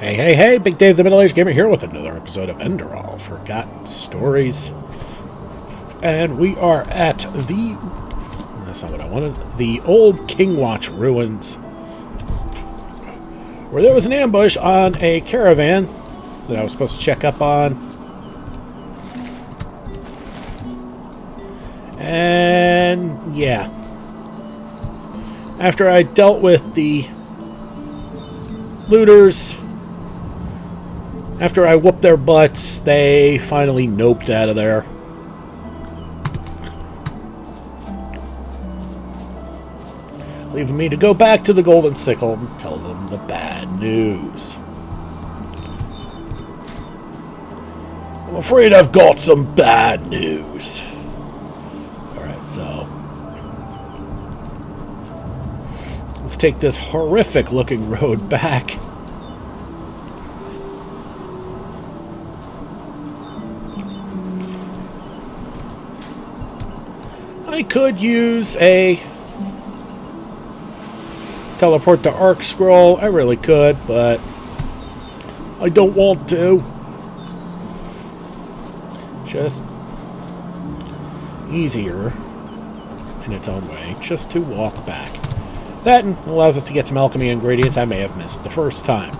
Hey, hey, hey, Big Dave the Middle-Aged Gamer here with another episode of Enderal, Forgotten Stories. And we are at the... That's not what I wanted. The old King Watch ruins, where there was an ambush on a caravan that I was supposed to check up on. And, yeah. After I dealt with the looters... After I whooped their butts, they finally noped out of there. Leaving me to go back to the Golden Sickle and tell them the bad news. I'm afraid I've got some bad news. Alright, so... let's take this horrific looking road back. I could use a teleport to Arc Scroll. I really could, but I don't want to. Just easier in its own way, just to walk back. That allows us to get some alchemy ingredients I may have missed the first time.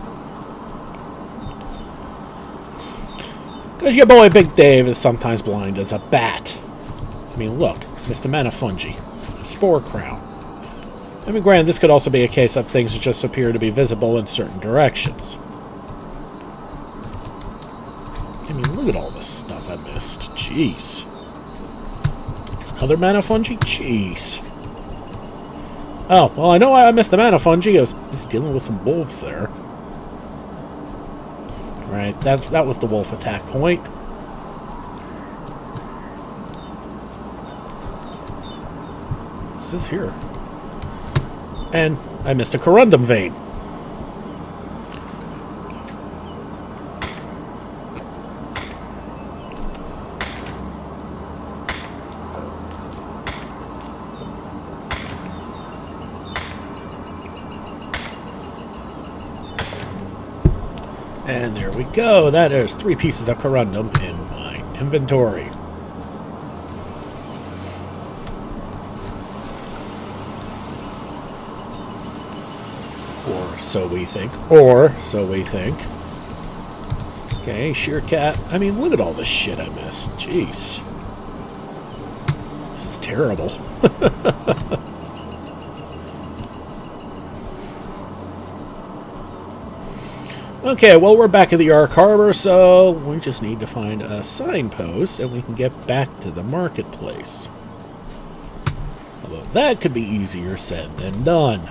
Because your boy Big Dave is sometimes blind as a bat. I mean, look. Missed a mana fungi. A spore crown. I mean, granted, this could also be a case of things that just appear to be visible in certain directions. I mean, look at all this stuff I missed. Jeez. Another mana fungi? Jeez. Oh, well, I know why I missed the mana fungi. I was dealing with some wolves there. Right, that was the wolf attack point. Is here. And I missed a corundum vein. And there we go. That is 3 pieces of corundum in my inventory. So we think. Or, so we think. Okay, sheer cat. I mean, look at all the shit I missed. Jeez. This is terrible. Okay, well, we're back at the Ark Harbor, so we just need to find a signpost and we can get back to the marketplace. Although that could be easier said than done.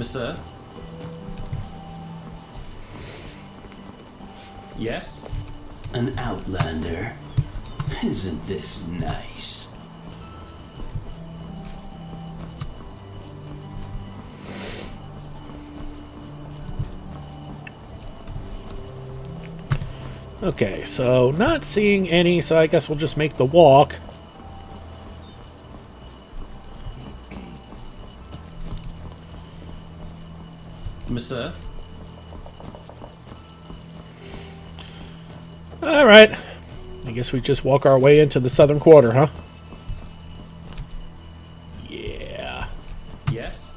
Sir? Yes? An outlander. Isn't this nice? Okay, so not seeing any, so I guess we'll just make the walk. Sir? Alright. I guess we just walk our way into the southern quarter, huh? Yeah. Yes?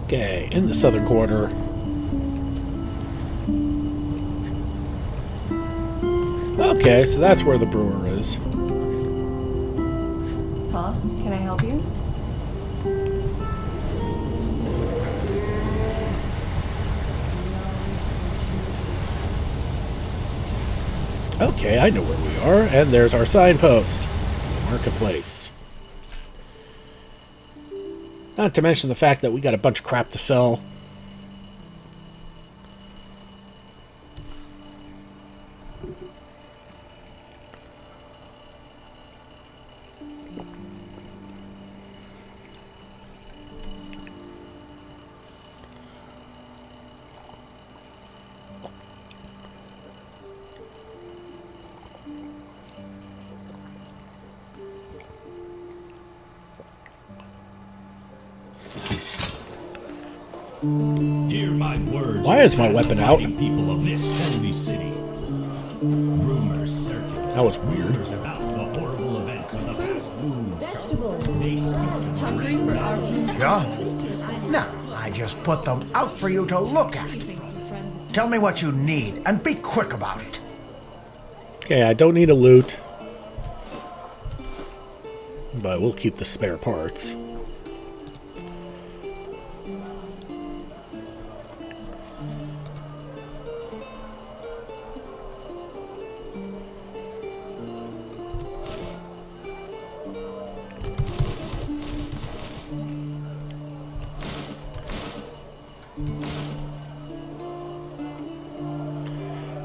Okay, in the southern quarter. Okay, so that's where the brewer is. Huh? Can I help you? Okay, I know where we are, and there's our signpost. The marketplace. Not to mention the fact that we got a bunch of crap to sell. Hear my words. Why is my weapon out? People of this holy city. Rumors circulate. That was weird. Rumors about the horrible events of the past moons. They speak of Yeah? No, I just put them out for you to look at. Tell me what you need, and be quick about it. Okay, I don't need a loot. But we'll keep the spare parts.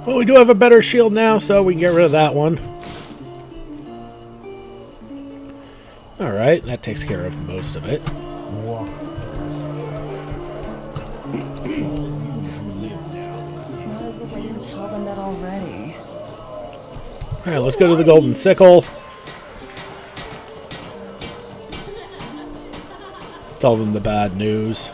Well, we do have a better shield now, so we can get rid of that one. Alright, that takes care of most of it. I didn't tell them that already. Alright, let's go to the Golden Sickle. Tell them the bad news.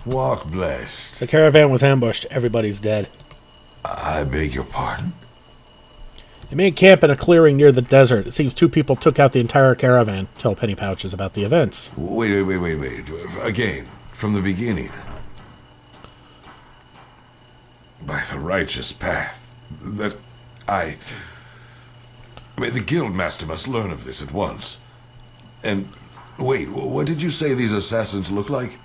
Walk blessed. The caravan was ambushed. Everybody's dead. I beg your pardon? They made camp in a clearing near the desert. It seems 2 people took out the entire caravan. Tell Penny Pouches about the events. Wait. Again, from the beginning. By the righteous path. I mean, the guildmaster must learn of this at once. And, wait, what did you say these assassins look like?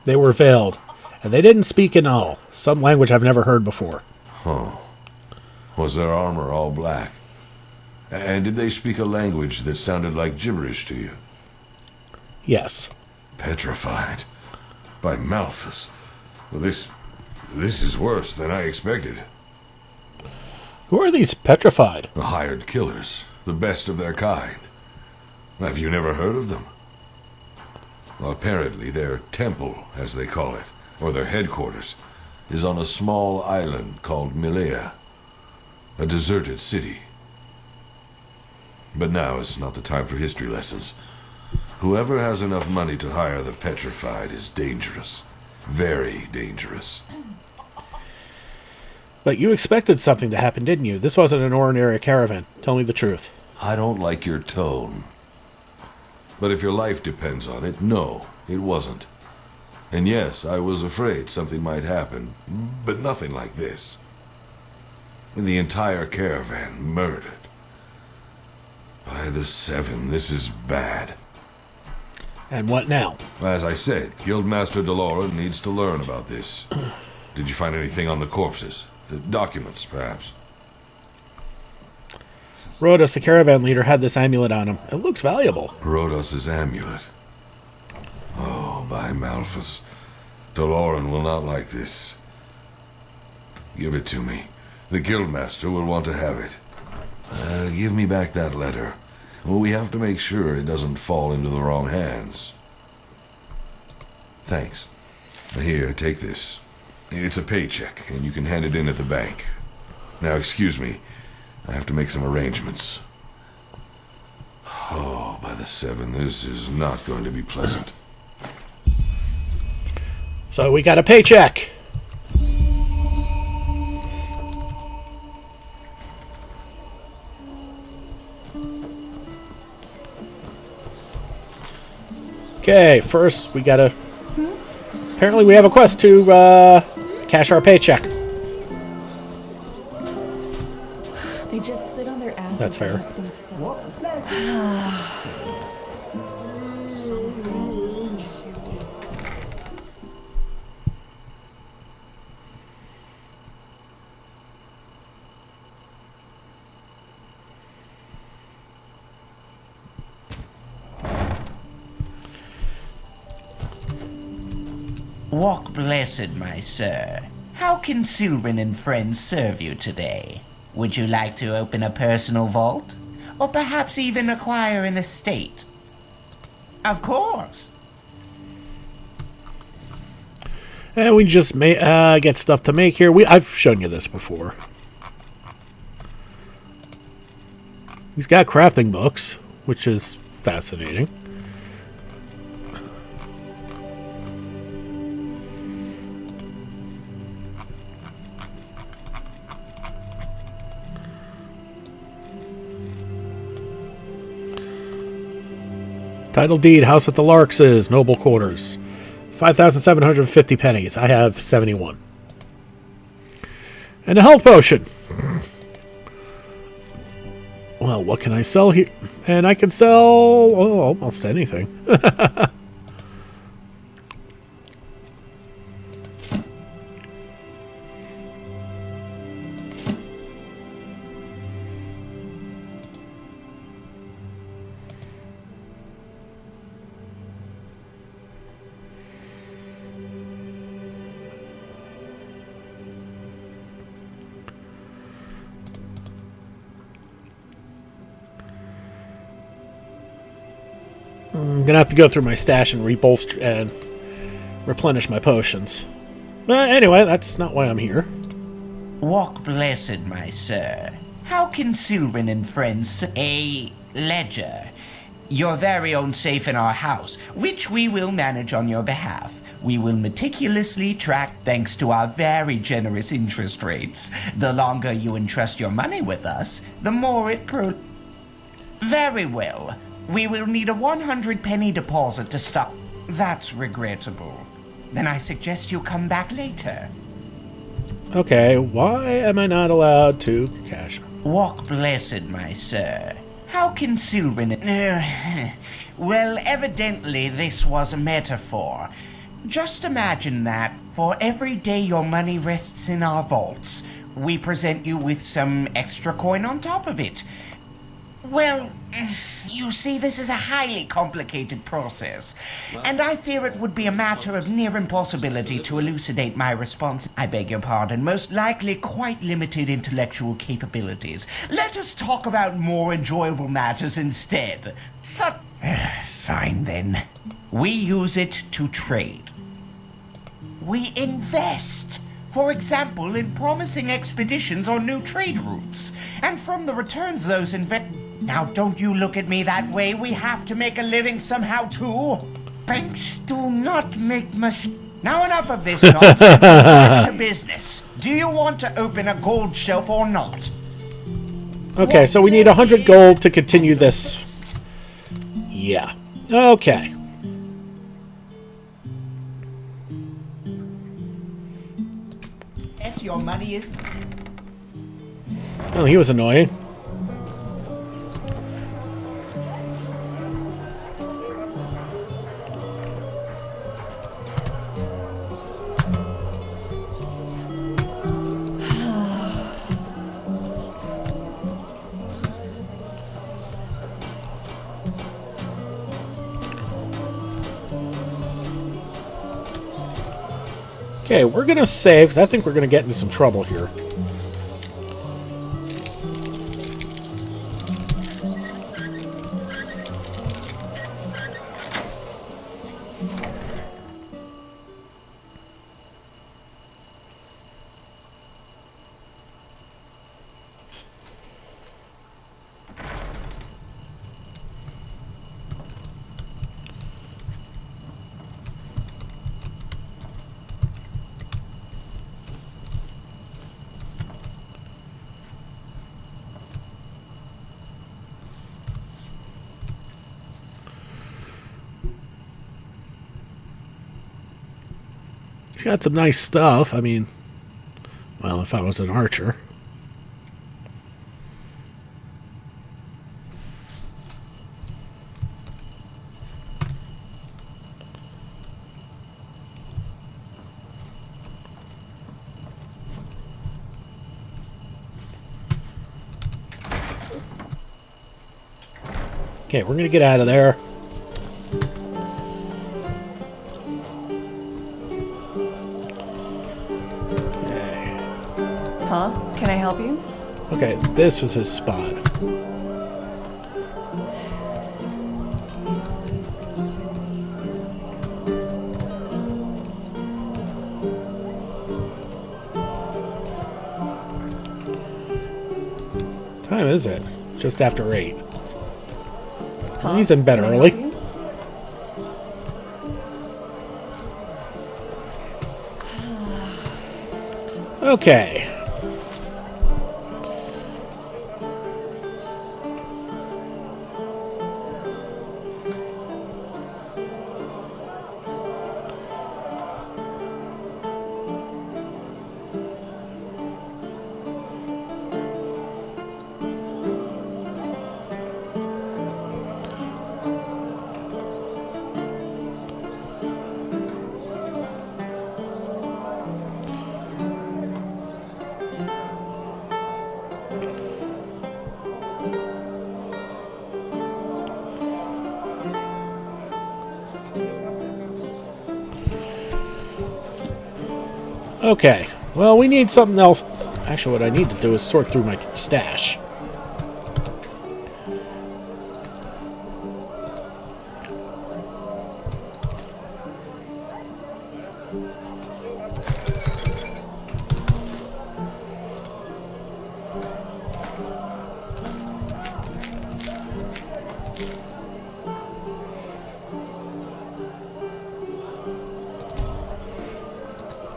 They were veiled, and they didn't speak in all, some language I've never heard before. Huh. Was their armor all black? And did they speak a language that sounded like gibberish to you? Yes. Petrified. By Malthus. Well, this is worse than I expected. Who are these petrified? The hired killers. The best of their kind. Have you never heard of them? Well, apparently their temple, as they call it, or their headquarters, is on a small island called Milea. A deserted city. But now is not the time for history lessons. Whoever has enough money to hire the petrified is dangerous. Very dangerous. But you expected something to happen, didn't you? This wasn't an ordinary caravan. Tell me the truth. I don't like your tone. But if your life depends on it, no, it wasn't. And yes, I was afraid something might happen, but nothing like this. The entire caravan murdered. By the 7, this is bad. And what now? As I said, Guildmaster Delora needs to learn about this. Did you find anything on the corpses? Documents, perhaps? Rhodas, the caravan leader, had this amulet on him. It looks valuable. Rhodos' amulet. Oh, by Malthus. Deloran will not like this. Give it to me. The Guildmaster will want to have it. Give me back that letter. We have to make sure it doesn't fall into the wrong hands. Thanks. Here, take this. It's a paycheck, and you can hand it in at the bank. Now, excuse me. I have to make some arrangements. Oh, by the 7, this is not going to be pleasant. So we got a paycheck. Okay, first we gotta... Apparently we have a quest to cash our paycheck. They just sit on their asses. That's fair. and let things settle. Walk blessed, my sir. How can Sylvan and friends serve you today? Would you like to open a personal vault? Or perhaps even acquire an estate? Of course. And we just may get stuff to make here. I've shown you this before. He's got crafting books, which is fascinating. Title deed, House at the Larks' noble quarters. 5,750 pennies. I have 71. And a health potion. Well, what can I sell here? And I can sell almost anything. I'm gonna have to go through my stash and rebolster and replenish my potions. But anyway, that's not why I'm here. Walk blessed, my sir. How can Sylvan and friends a ledger? Your very own safe in our house, which we will manage on your behalf. We will meticulously track thanks to our very generous interest rates. The longer you entrust your money with us, the more it Very well. We will need a 100 penny deposit to stop. That's regrettable. Then I suggest you come back later. Okay, why am I not allowed to cash? Walk blessed, my sir. How can Sylvan... well, evidently this was a metaphor. Just imagine that for every day your money rests in our vaults, we present you with some extra coin on top of it. Well, you see, this is a highly complicated process, and I fear it would be a matter of near impossibility to elucidate my response. I beg your pardon, most likely quite limited intellectual capabilities. Let us talk about more enjoyable matters instead. Fine then. We use it to trade. We invest. For example, in promising expeditions on new trade routes. And from the returns those Now, don't you look at me that way. We have to make a living somehow, too. Banks do not make mistakes. Now enough of this nonsense. Back to business. Do you want to open a gold shelf or not? Okay, so we need 100 gold to continue this. Yeah. Okay. Your money is... Well, he was annoying. Okay, we're going to save, because I think we're going to get into some trouble here. He's got some nice stuff. I mean, well, if I was an archer. Okay, we're gonna get out of there. Okay. Huh? Can I help you? Okay, this was his spot. Time is it? Just after 8. Huh? He's in bed Can I early. help you? Okay. Okay. Well, we need something else. Actually, what I need to do is sort through my stash.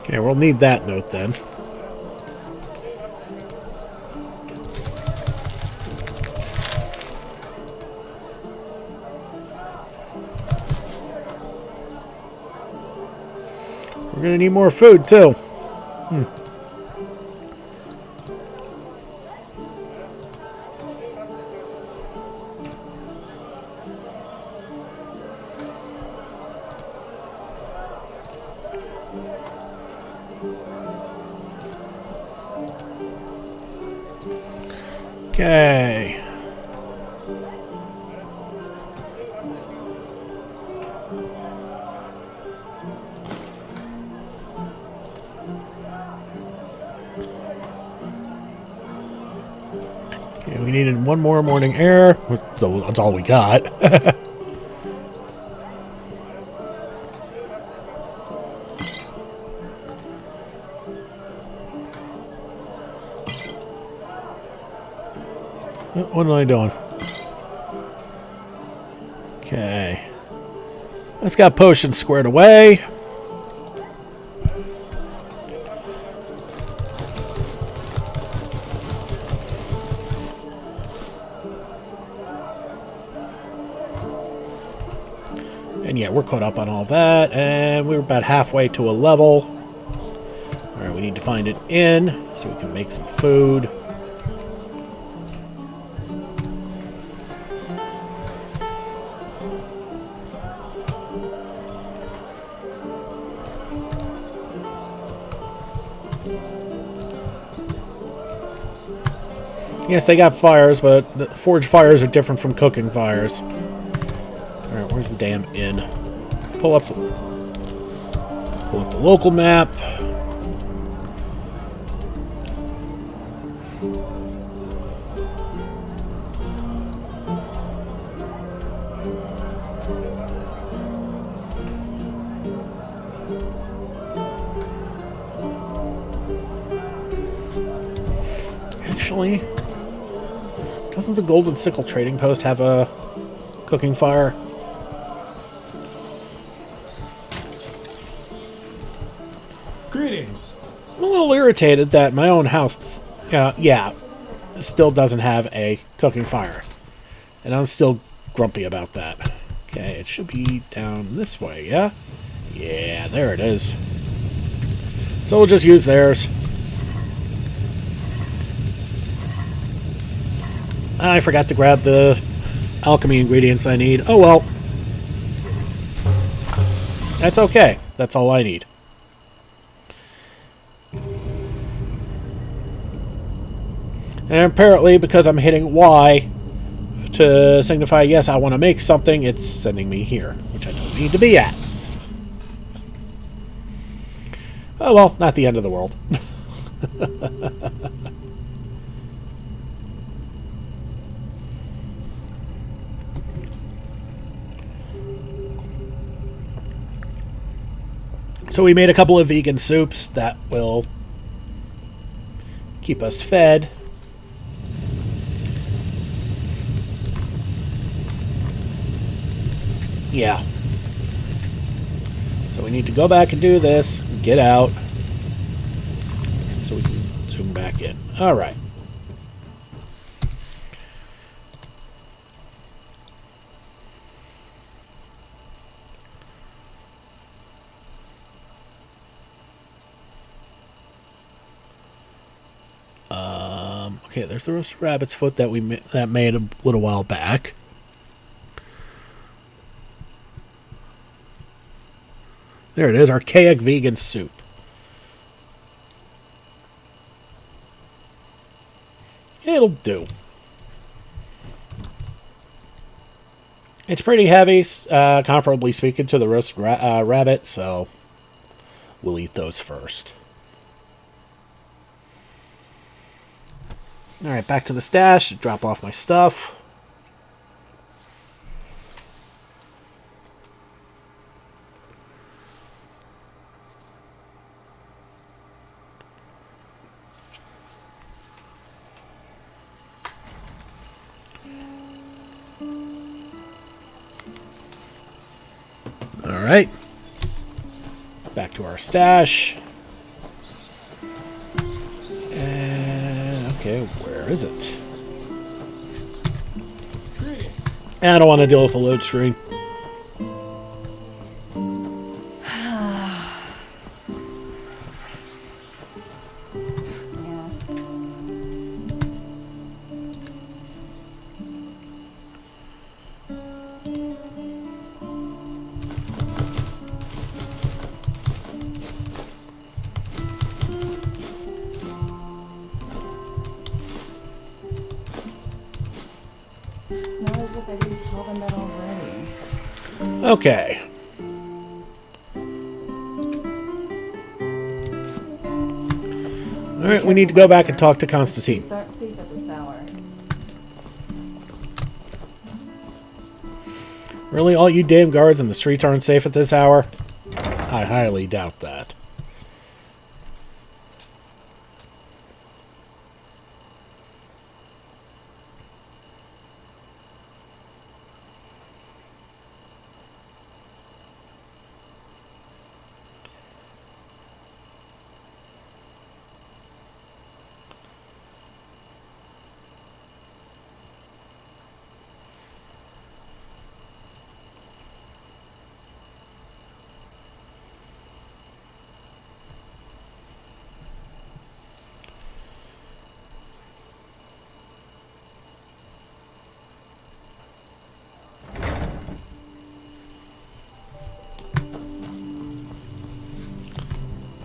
Okay, we'll need that note then. We're gonna need more food too. Okay. Okay, we needed one more morning air. So that's all we got. What am I doing? Okay. Let's got potions squared away. And yeah, we're caught up on all that. And we're about halfway to a level. Alright, we need to find an inn so we can make some food. Yes, they got fires, but the forge fires are different from cooking fires. Alright, where's the damn inn? Pull up the local map. Actually, doesn't the Golden Sickle Trading Post have a cooking fire? Greetings. I'm a little irritated that my own house, still doesn't have a cooking fire. And I'm still grumpy about that. Okay, it should be down this way, yeah? Yeah, there it is. So we'll just use theirs. I forgot to grab the alchemy ingredients I need. Oh well. That's okay. That's all I need. And apparently, because I'm hitting Y to signify, yes, I want to make something, it's sending me here, which I don't need to be at. Oh well, not the end of the world. So we made a couple of vegan soups that will keep us fed. Yeah. So we need to go back and do this, get out, so we can zoom back in. All right. Okay, there's the roasted rabbit's foot that we made a little while back. There it is, archaic vegan soup. It'll do. It's pretty heavy, comparably speaking, to the roasted rabbit, so we'll eat those first. Alright, back to the stash, drop off my stuff. Alright. Back to our stash. And, okay, where is it? I don't want to deal with the load screen. It's not as if I didn't tell them that already. Okay. Alright, we need to go back and talk to Constantine. Things aren't safe at this hour. Really, all you damn guards in the streets aren't safe at this hour? I highly doubt that.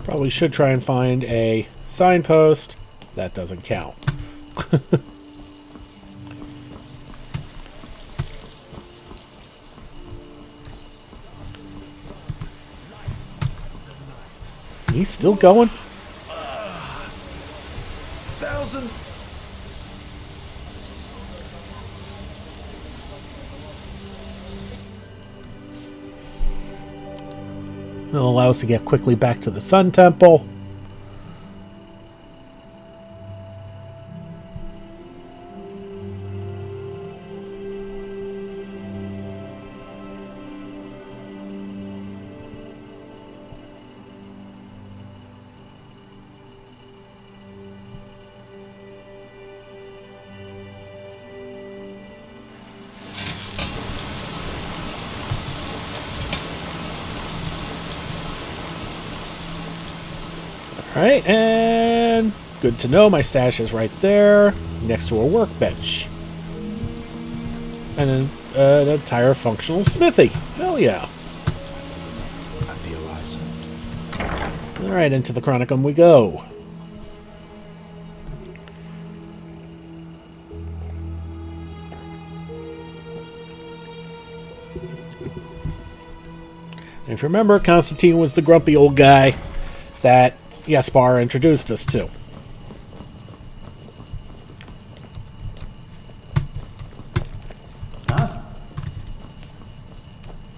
Probably should try and find a signpost. That doesn't count. He's still going? 1,000. It'll allow us to get quickly back to the Sun Temple. Alright, and good to know. My stash is right there, next to a workbench. And an entire functional smithy. Hell yeah. Alright, into the Chronicum we go. And if you remember, Constantine was the grumpy old guy that Yaspar introduced us to.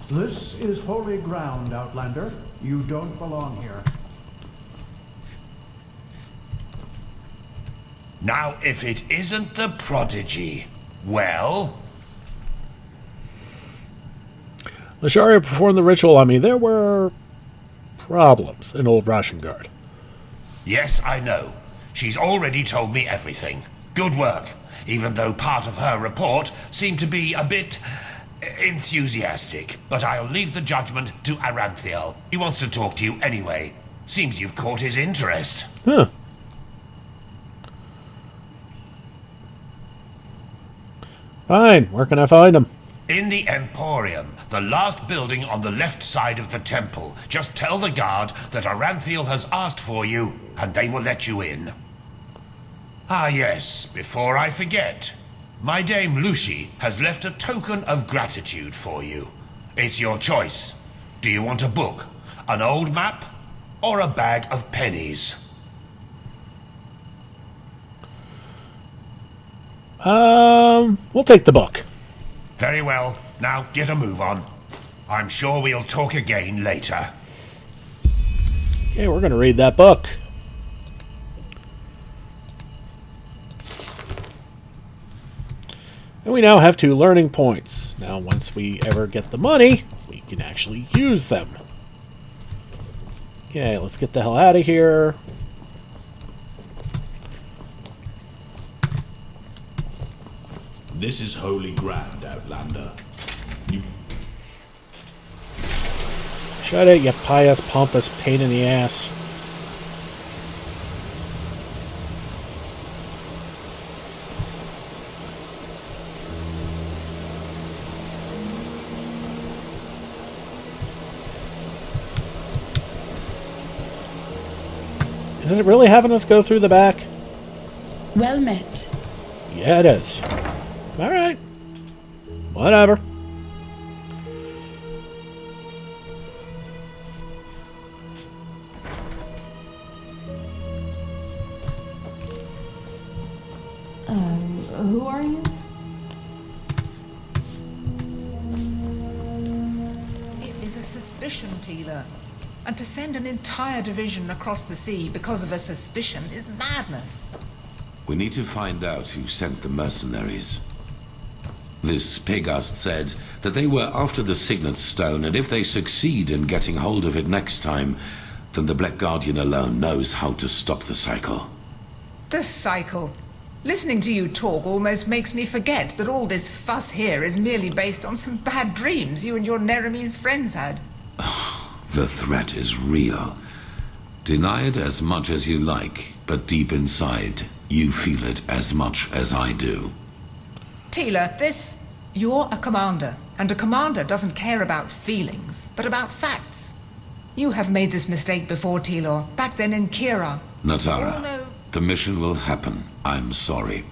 This is holy ground, Outlander. You don't belong here. Now, if it isn't the prodigy, well... Lasharia performed the ritual on me. There were problems in Old Rashengard. Yes, I know. She's already told me everything. Good work, even though part of her report seemed to be a bit... enthusiastic. But I'll leave the judgment to Aranthiel. He wants to talk to you anyway. Seems you've caught his interest. Huh. Fine. Where can I find him? In the Emporium, the last building on the left side of the temple. Just tell the guard that Aranthiel has asked for you, and they will let you in. Ah yes, before I forget. My dame Lucy has left a token of gratitude for you. It's your choice. Do you want a book, an old map, or a bag of pennies? We'll take the book. Very well. Now get a move on. I'm sure we'll talk again later. Okay, we're going to read that book. And we now have 2 learning points. Now, once we ever get the money, we can actually use them. Okay, let's get the hell out of here. This is holy ground, Outlander. You... Shut it, you pious, pompous pain in the ass. Is it really having us go through the back? Well met. Yeah, it is. Alright. Whatever. Who are you? It is a suspicion, Teela. And to send an entire division across the sea because of a suspicion is madness. We need to find out who sent the mercenaries. This Pegast said that they were after the Signet Stone, and if they succeed in getting hold of it next time, then the Black Guardian alone knows how to stop the cycle. The cycle. Listening to you talk almost makes me forget that all this fuss here is merely based on some bad dreams you and your Neremese friends had. The threat is real. Deny it as much as you like, but deep inside, you feel it as much as I do. Teela, you're a commander, and a commander doesn't care about feelings, but about facts. You have made this mistake before, Teela, back then in Kira. Natara, the mission will happen. I'm sorry.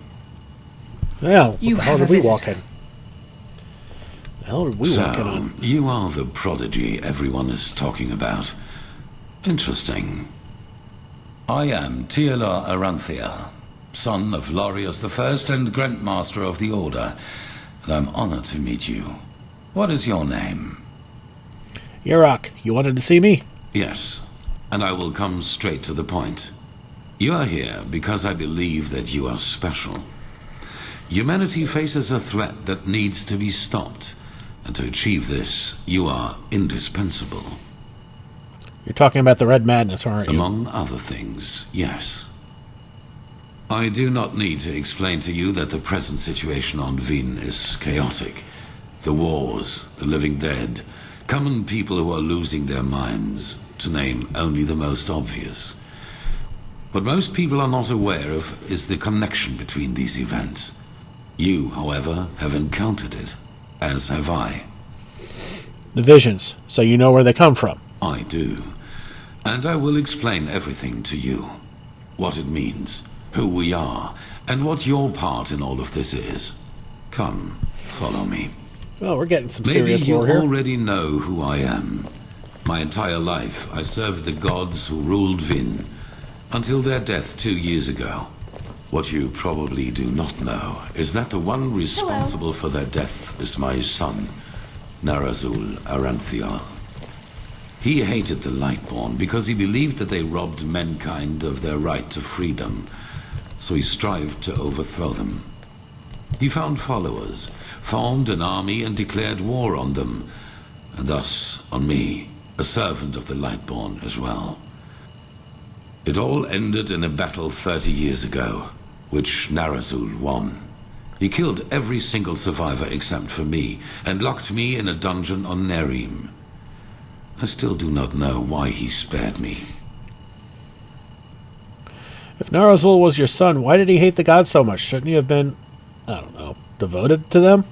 Well, what the hell did we walk in? The hell did we walk in on? You are the prodigy everyone is talking about. Interesting. I am Teela Aranthia, son of Lorius I and Grandmaster of the Order, and I'm honored to meet you. What is your name? Yurok, you wanted to see me? Yes, and I will come straight to the point. You are here because I believe that you are special. Humanity faces a threat that needs to be stopped, and to achieve this, you are indispensable. You're talking about the Red Madness, aren't you? Among other things, yes. I do not need to explain to you that the present situation on Vin is chaotic. The wars, the living dead, common people who are losing their minds, to name only the most obvious. What most people are not aware of is the connection between these events. You, however, have encountered it, as have I. The visions, so you know where they come from. I do. And I will explain everything to you. What it means, who we are, and what your part in all of this is. Come, follow me. Oh, we're getting some serious Maybe you lore here. already know who I am. My entire life, I served the gods who ruled Vin, until their death 2 years ago. What you probably do not know is that the one responsible for their death is my son, Narazul Aranthial. He hated the Lightborn because he believed that they robbed mankind of their right to freedom, so he strived to overthrow them. He found followers, formed an army and declared war on them, and thus on me, a servant of the Lightborn as well. It all ended in a battle 30 years ago, which Narazul won. He killed every single survivor except for me, and locked me in a dungeon on Nerim. I still do not know why he spared me. If Narazul was your son, why did he hate the gods so much? Shouldn't he have been, I don't know, devoted to them?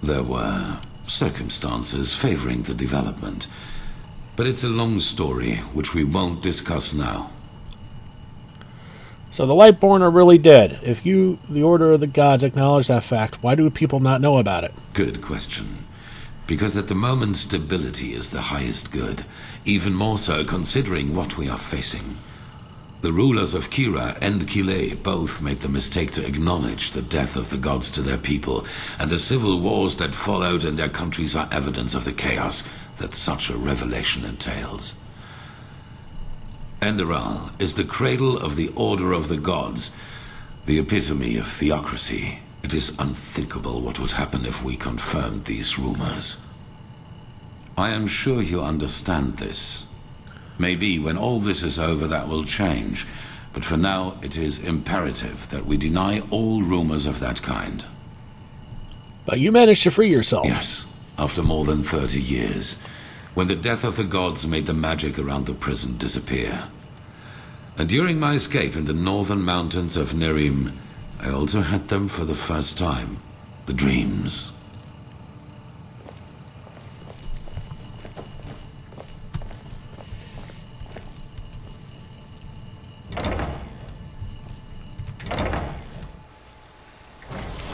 There were circumstances favoring the development, but it's a long story which we won't discuss now. So the Lightborn are really dead. If you, the Order of the Gods, acknowledge that fact, why do people not know about it? Good question. Because at the moment stability is the highest good, even more so considering what we are facing. The rulers of Kira and Kile both made the mistake to acknowledge the death of the gods to their people, and the civil wars that followed in their countries are evidence of the chaos that such a revelation entails. Enderal is the cradle of the Order of the Gods, the epitome of theocracy. It is unthinkable what would happen if we confirmed these rumors. I am sure you understand this. Maybe when all this is over that will change, but for now it is imperative that we deny all rumors of that kind. But you managed to free yourself. Yes, after more than 30 years, when the death of the gods made the magic around the prison disappear. And during my escape in the northern mountains of Nerim, I also had them for the first time, the dreams.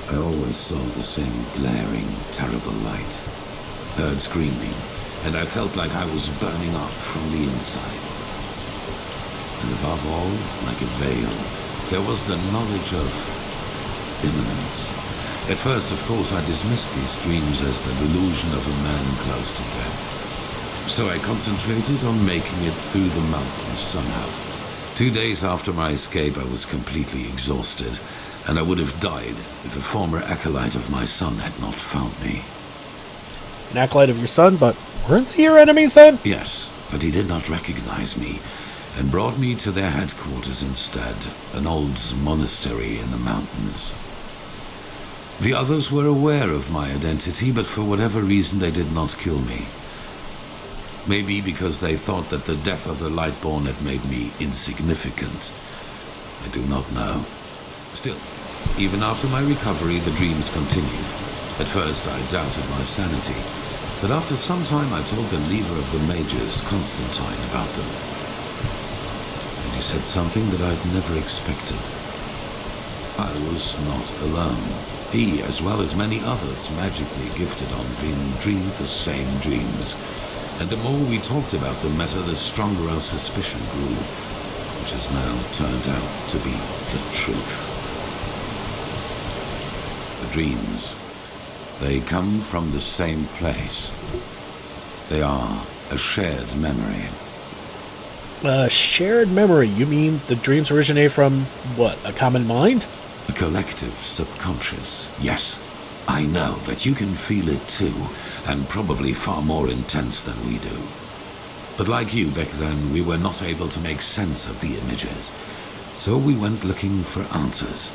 I always saw the same glaring, terrible light, heard screaming, and I felt like I was burning up from the inside. And above all, like a veil, there was the knowledge of imminence. At first, of course, I dismissed these dreams as the delusion of a man close to death. So I concentrated on making it through the mountains somehow. 2 days after my escape, I was completely exhausted, and I would have died if a former acolyte of my son had not found me. An acolyte of your son, but weren't they your enemies then? Yes, but he did not recognize me, and brought me to their headquarters instead, an old monastery in the mountains. The others were aware of my identity, but for whatever reason they did not kill me. Maybe because they thought that the death of the Lightborn had made me insignificant. I do not know. Still, even after my recovery, the dreams continued. At first I doubted my sanity, but after some time I told the leader of the mages, Constantine, about them. And he said something that I'd never expected. I was not alone. He, as well as many others magically gifted on Vin, dreamed the same dreams. And the more we talked about the matter, the stronger our suspicion grew, which has now turned out to be the truth. The dreams, they come from the same place. They are a shared memory. Shared memory? You mean the dreams originate from, what, a common mind? A collective subconscious, yes. I know that you can feel it too, and probably far more intense than we do. But like you back then, we were not able to make sense of the images. So we went looking for answers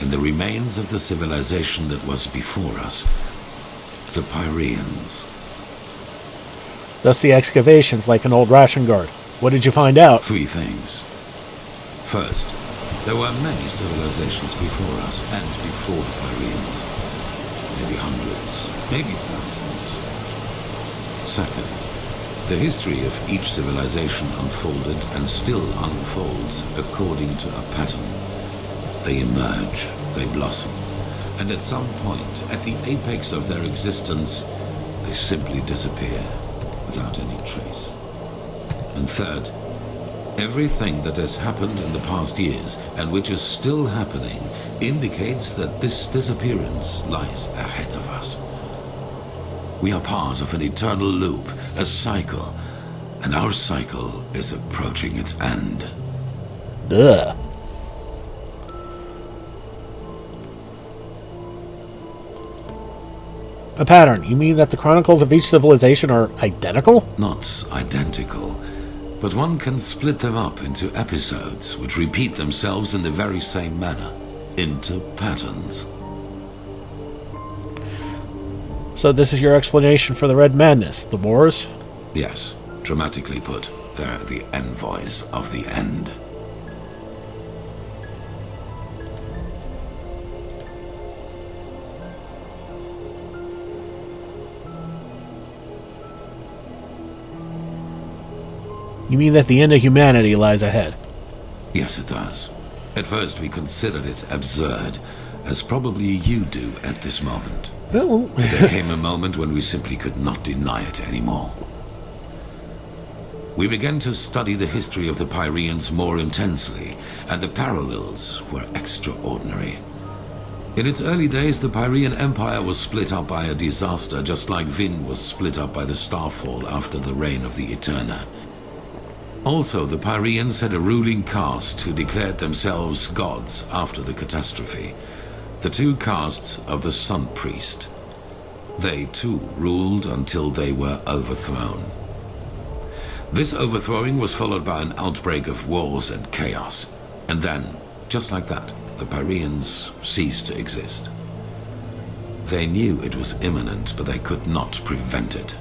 in the remains of the civilization that was before us, the Pyreans. Thus the excavations like an old ration guard. What did you find out? 3 things. First, there were many civilizations before us and before the Pyreans. Maybe hundreds, maybe thousands. Second, the history of each civilization unfolded and still unfolds according to a pattern. They emerge, they blossom, and at some point, at the apex of their existence, they simply disappear without any trace. And third, everything that has happened in the past years, and which is still happening, indicates that this disappearance lies ahead of us. We are part of an eternal loop, a cycle, and our cycle is approaching its end. Ugh. A pattern. You mean that the chronicles of each civilization are identical? Not identical, but one can split them up into episodes which repeat themselves in the very same manner, into patterns. So this is your explanation for the Red Madness, the wars? Yes, dramatically put, they're the envoys of the end. You mean that the end of humanity lies ahead? Yes, it does. At first we considered it absurd, as probably you do at this moment. Well, There came a moment when we simply could not deny it anymore. We began to study the history of the Pyreans more intensely, and the parallels were extraordinary. In its early days, the Pyrean Empire was split up by a disaster, just like Vin was split up by the Starfall after the reign of the Eterna. Also, the Pyreans had a ruling caste who declared themselves gods after the catastrophe. The two castes of the Sun Priest. They too ruled until they were overthrown. This overthrowing was followed by an outbreak of wars and chaos. And then, just like that, the Pyreans ceased to exist. They knew it was imminent, but they could not prevent it.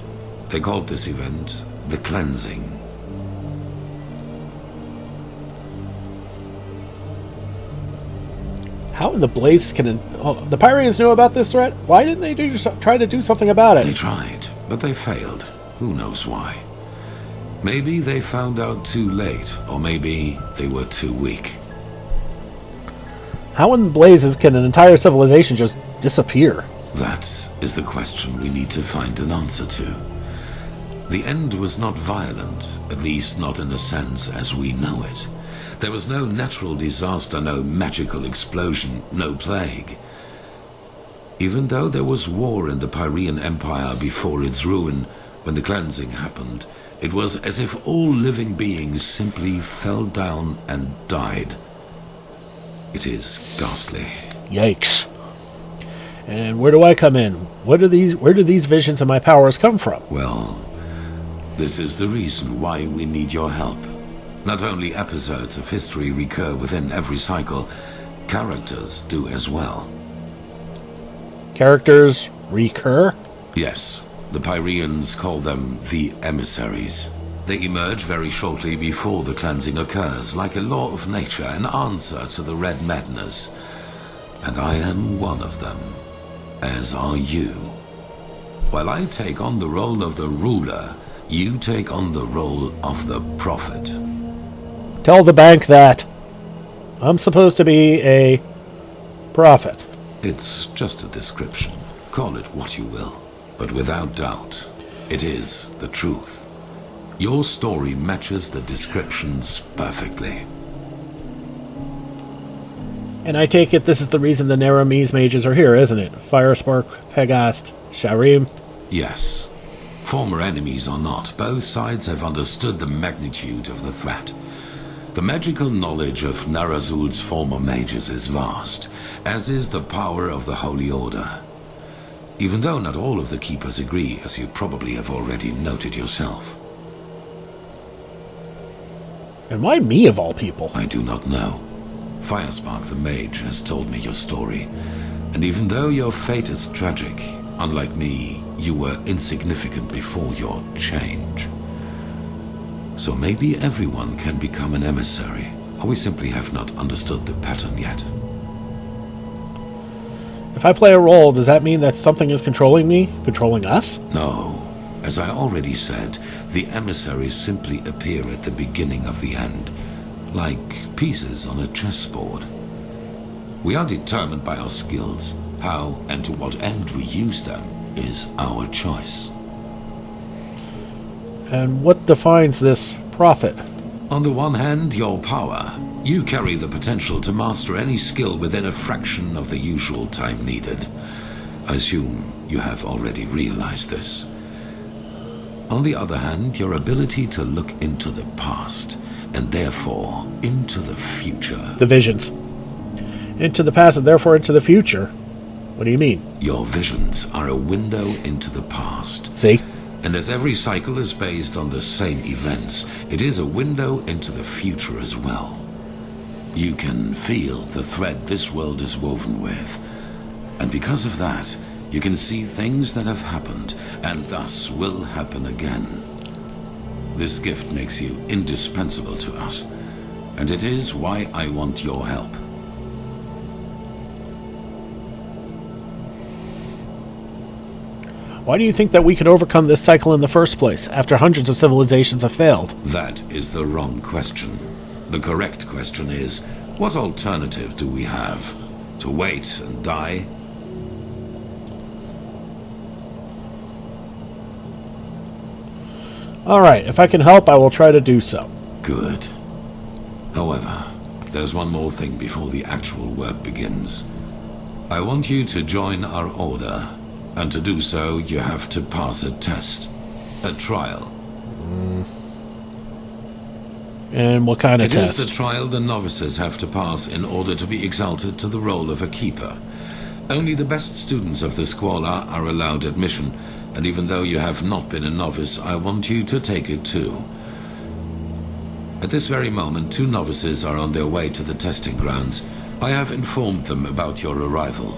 They called this event the Cleansing. how in the blazes can... the Pyreans knew about this threat? Why didn't they try to do something about it? They tried, but they failed. Who knows why? Maybe they found out too late, or maybe they were too weak. How in the blazes can an entire civilization just disappear? That is the question we need to find an answer to. The end was not violent, at least not in a sense as we know it. There was no natural disaster, no magical explosion, no plague. Even though there was war in the Pyrean Empire before its ruin, when the cleansing happened, it was as if all living beings simply fell down and died. It is ghastly. Yikes. And where do I come in? Where do these visions of my powers come from? Well, this is the reason why we need your help. Not only episodes of history recur within every cycle, characters do as well. Characters recur? Yes, the Pyreans call them the emissaries. They emerge very shortly before the cleansing occurs, like a law of nature, an answer to the Red Madness. And I am one of them, as are you. While I take on the role of the ruler, you take on the role of the prophet. Tell the bank that I'm supposed to be a prophet. It's just a description. Call it what you will. But without doubt, it is the truth. Your story matches the descriptions perfectly. And I take it this is the reason the Naramis mages are here, isn't it? Firespark, Pegast, Sharim? Yes. Former enemies or not, both sides have understood the magnitude of the threat. The magical knowledge of Narazul's former mages is vast, as is the power of the Holy Order. Even though not all of the Keepers agree, as you probably have already noted yourself. And why me of all people? I do not know. Firespark the mage has told me your story, and even though your fate is tragic, unlike me, you were insignificant before your change. So maybe everyone can become an emissary, We simply have not understood the pattern yet. If I play a role, does that mean that something is controlling me? Controlling us? No. As I already said, the emissaries simply appear at the beginning of the end, like pieces on a chessboard. We are determined by our skills. How and to what end we use them is our choice. And what defines this profit? On the one hand, your power. You carry the potential to master any skill within a fraction of the usual time needed. I assume you have already realized this. On the other hand, your ability to look into the past, and therefore into the future. The visions. Into the past and therefore into the future. What do you mean? Your visions are a window into the past. See? And as every cycle is based on the same events, it is a window into the future as well. You can feel the thread this world is woven with. And because of that, you can see things that have happened, and thus will happen again. This gift makes you indispensable to us, and it is why I want your help. Why do you think that we could overcome this cycle in the first place, after hundreds of civilizations have failed? That is the wrong question. The correct question is, what alternative do we have? To wait and die? Alright, if I can help, I will try to do so. Good. However, there's one more thing before the actual work begins. I want you to join our order, and to do so, you have to pass a test. A trial. And what kind of test? It is the trial the novices have to pass in order to be exalted to the role of a keeper. Only the best students of the Squalor are allowed admission, and even though you have not been a novice, I want you to take it too. At this very moment, 2 novices are on their way to the testing grounds. I have informed them about your arrival.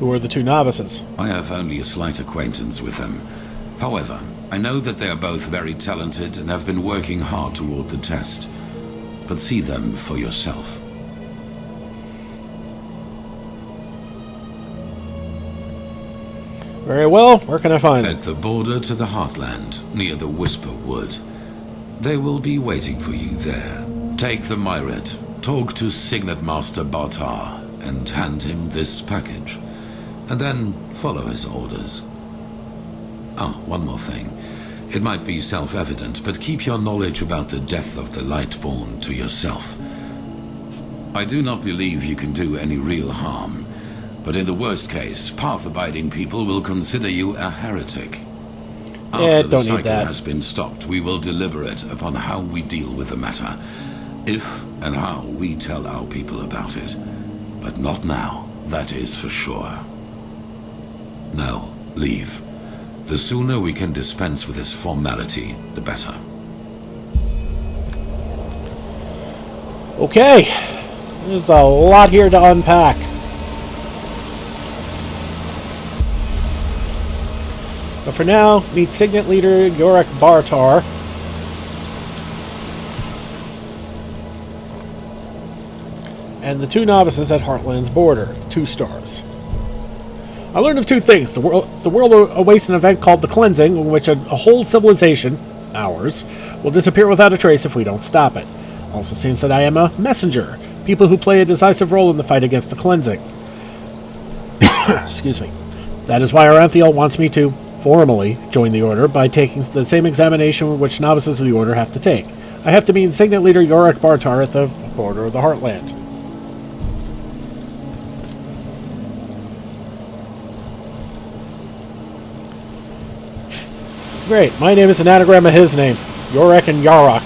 Who are the 2 novices? I have only a slight acquaintance with them. However, I know that they are both very talented and have been working hard toward the test. But see them for yourself. Very well. Where can I find them? At the border to the Heartland, near the Whisper Wood. They will be waiting for you there. Take the Myred, talk to Signet Master Bartar, and hand him this package. And then follow his orders. Ah, one more thing. It might be self-evident, but keep your knowledge about the death of the Lightborn to yourself. I do not believe you can do any real harm, but in the worst case, path-abiding people will consider you a heretic. After the cycle has been stopped, we will deliberate upon how we deal with the matter, if and how we tell our people about it. But not now, that is for sure. Now, leave. The sooner we can dispense with this formality, the better. Okay. There's a lot here to unpack. But for now, meet Signet leader Yorick Bartar. And the 2 novices at Heartland's border, 2 stars. I learned of 2 things. The world awaits an event called the Cleansing, in which a whole civilization, ours, will disappear without a trace if we don't stop it. Also seems that I am a messenger, people who play a decisive role in the fight against the Cleansing. Excuse me. That is why Aranthiel wants me to formally join the Order by taking the same examination which novices of the Order have to take. I have to meet Signet leader Yorick Bartar at the border of the Heartland. Great. My name is an anagram of his name. Yorick and Yarok.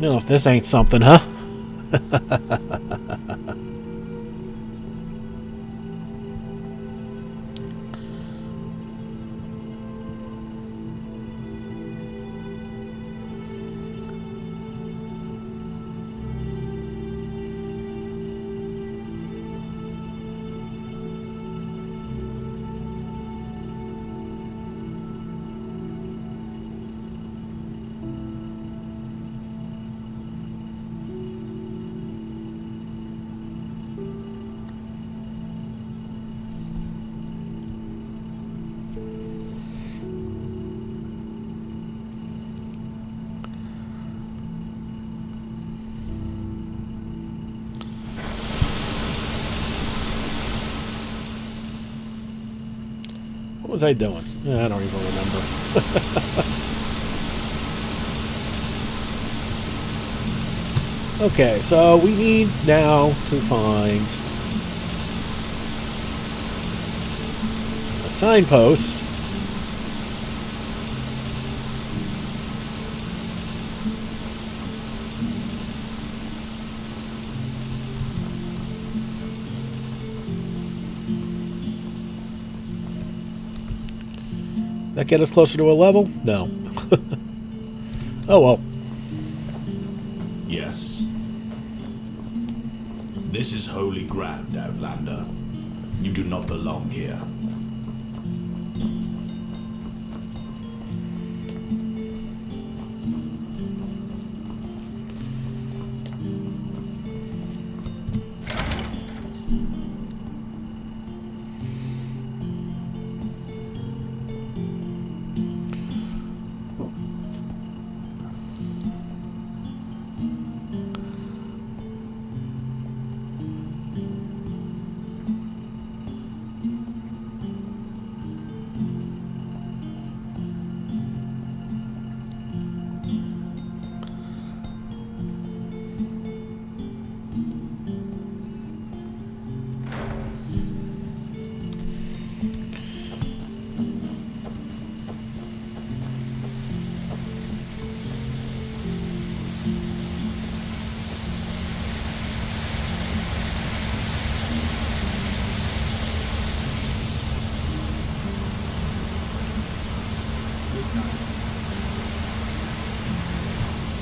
No, if this ain't something, huh? What was I doing? I don't even remember. Okay, so we need now to find a signpost. That get us closer to a level? No. Oh well. Yes. This is holy ground, Outlander. You do not belong here.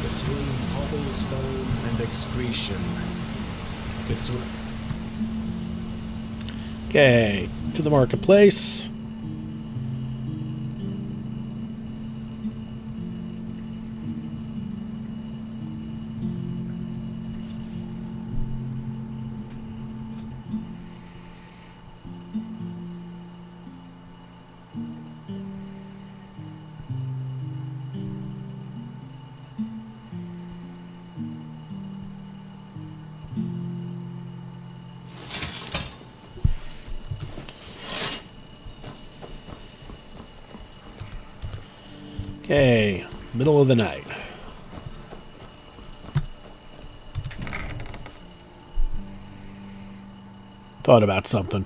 Between cobblestone and excretion. Okay, to the marketplace. Okay, middle of the night. Thought about something.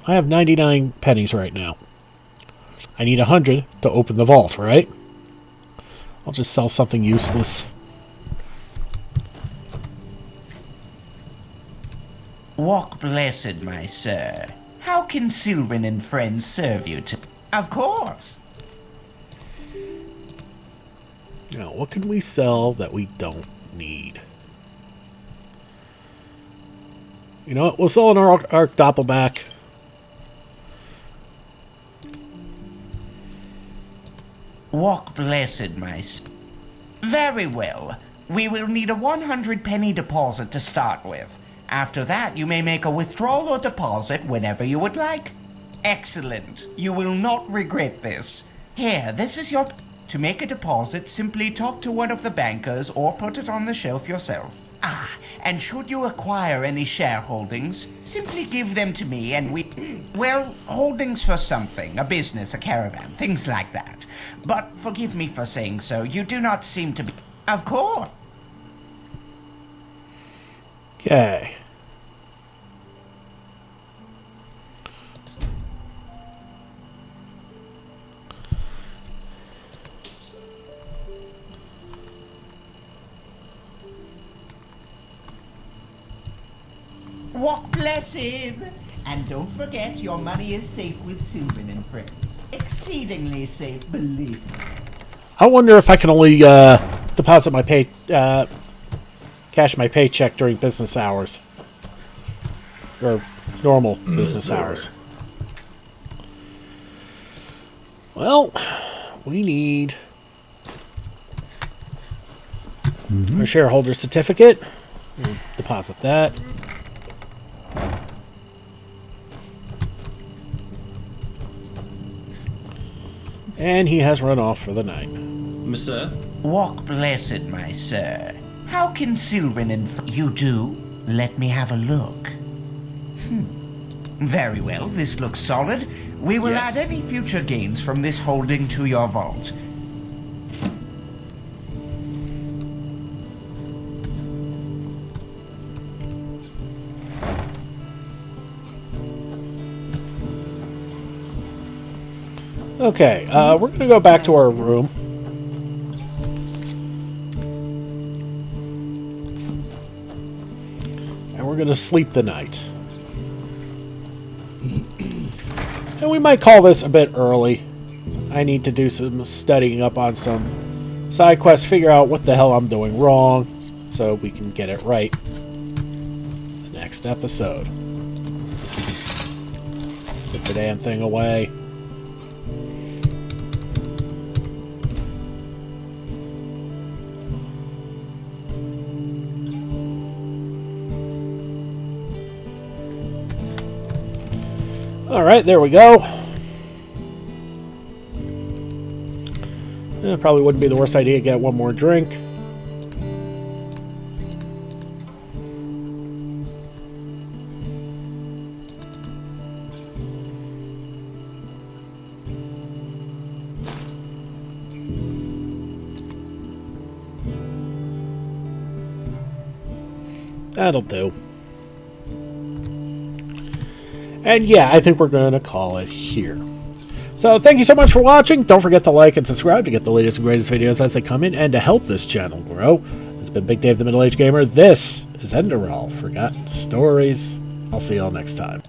I have 99 pennies right now. I need 100 to open the vault, right? I'll just sell something useless. Walk blessed, my sir. How can Sylvan and friends serve you to... Of course. Now, what can we sell that we don't need? You know what? We'll sell an Arc Doppelback. Walk blessed, my sir. Very well. We will need a 100 penny deposit to start with. After that, you may make a withdrawal or deposit whenever you would like. Excellent. You will not regret this. Here, this is your... To make a deposit, simply talk to one of the bankers or put it on the shelf yourself. Ah, and should you acquire any shareholdings, simply give them to me and we... Well, holdings for something, a business, a caravan, things like that. But forgive me for saying so, you do not seem to be... Of course. Okay. Walk blessed! And don't forget, your money is safe with Sylvan and friends. Exceedingly safe, believe me. I wonder if I can only deposit my cash my paycheck during business hours. Or normal business hours. Well, we need our shareholder certificate. We'll deposit that. And he has run off for the night. Monsieur? Walk blessed, my sir. How can Sylvan and... You do? Let me have a look. Very well, this looks solid. We will Yes. add any future gains from this holding to your vault. Okay, we're going to go back to our room. And we're going to sleep the night. And we might call this a bit early. I need to do some studying up on some side quests, figure out what the hell I'm doing wrong, so we can get it right the next episode. Put the damn thing away. Alright, there we go. Probably wouldn't be the worst idea to get one more drink. That'll do. And yeah, I think we're going to call it here. So thank you so much for watching. Don't forget to like and subscribe to get the latest and greatest videos as they come in and to help this channel grow. This has been Big Dave the Middle-Aged Gamer. This is Enderal, Forgotten Stories. I'll see y'all next time.